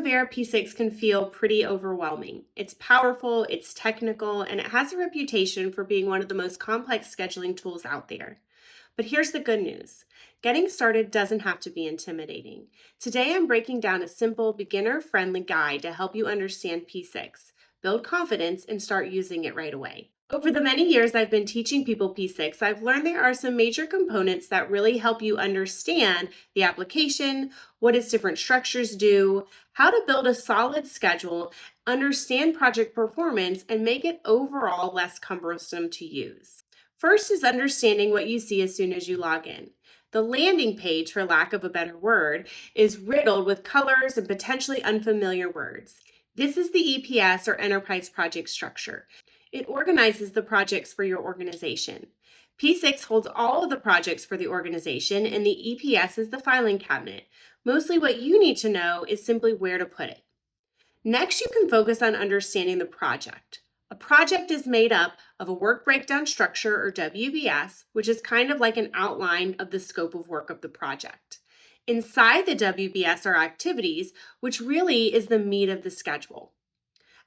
Primavera P6 can feel pretty overwhelming. It's powerful, it's technical, and it has a reputation for being one of the most complex scheduling tools out there. But here's the good news. Getting started doesn't have to be intimidating. Today I'm breaking down a simple, beginner-friendly guide to help you understand P6, build confidence, and start using it right away. Over the many years I've been teaching people P6, I've learned there are some major components that really help you understand the application, what its different structures do, how to build a solid schedule, understand project performance, and make it overall less cumbersome to use. First is understanding what you see as soon as you log in. The landing page, for lack of a better word, is riddled with colors and potentially unfamiliar words. This is the EPS, or Enterprise Project Structure. It organizes the projects for your organization. P6 holds all of the projects for the organization, and the EPS is the filing cabinet. Mostly what you need to know is simply where to put it. Next, you can focus on understanding the project. A project is made up of a work breakdown structure, or WBS, which is kind of like an outline of the scope of work of the project. Inside the WBS are activities, which really is the meat of the schedule.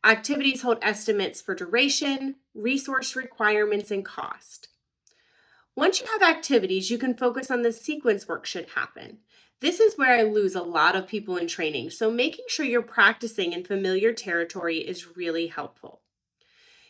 Activities hold estimates for duration, resource requirements, and cost. Once you have activities, you can focus on the sequence work should happen. This is where I lose a lot of people in training, so making sure you're practicing in familiar territory is really helpful.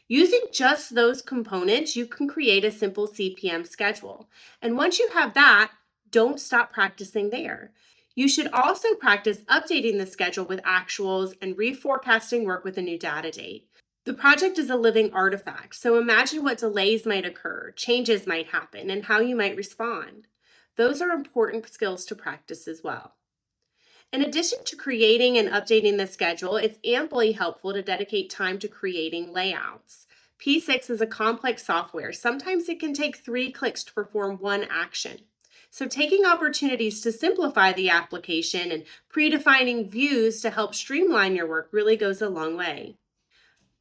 Using just those components, you can create a simple CPM schedule. And once you have that, don't stop practicing there. You should also practice updating the schedule with actuals and reforecasting work with a new data date. The project is a living artifact, so imagine what delays might occur, changes might happen, and how you might respond. Those are important skills to practice as well. In addition to creating and updating the schedule, it's amply helpful to dedicate time to creating layouts. P6 is a complex software. Sometimes it can take 3 clicks to perform one action. So taking opportunities to simplify the application and predefining views to help streamline your work really goes a long way.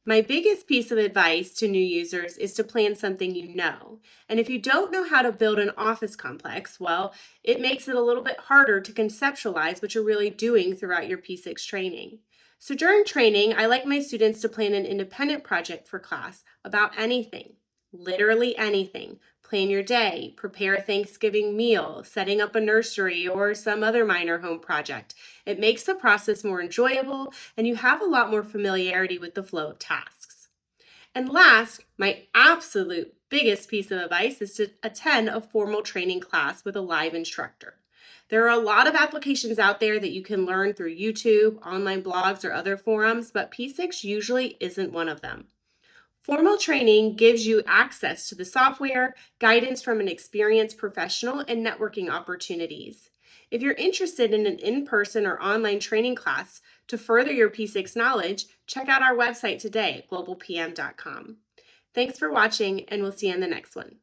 My biggest piece of advice to new users is to plan something you know. And if you don't know how to build an office complex, well, it makes it a little bit harder to conceptualize what you're really doing throughout your P6 training. So during training, I like my students to plan an independent project for class about anything, literally anything. Plan your day, prepare a Thanksgiving meal, setting up a nursery, or some other minor home project. It makes the process more enjoyable, and you have a lot more familiarity with the flow of tasks. And last, my absolute biggest piece of advice is to attend a formal training class with a live instructor. There are a lot of applications out there that you can learn through YouTube, online blogs, or other forums, but P6 usually isn't one of them. Formal training gives you access to the software, guidance from an experienced professional, and networking opportunities. If you're interested in an in-person or online training class to further your P6 knowledge, check out our website today at globalpm.com. Thanks for watching, and we'll see you in the next one.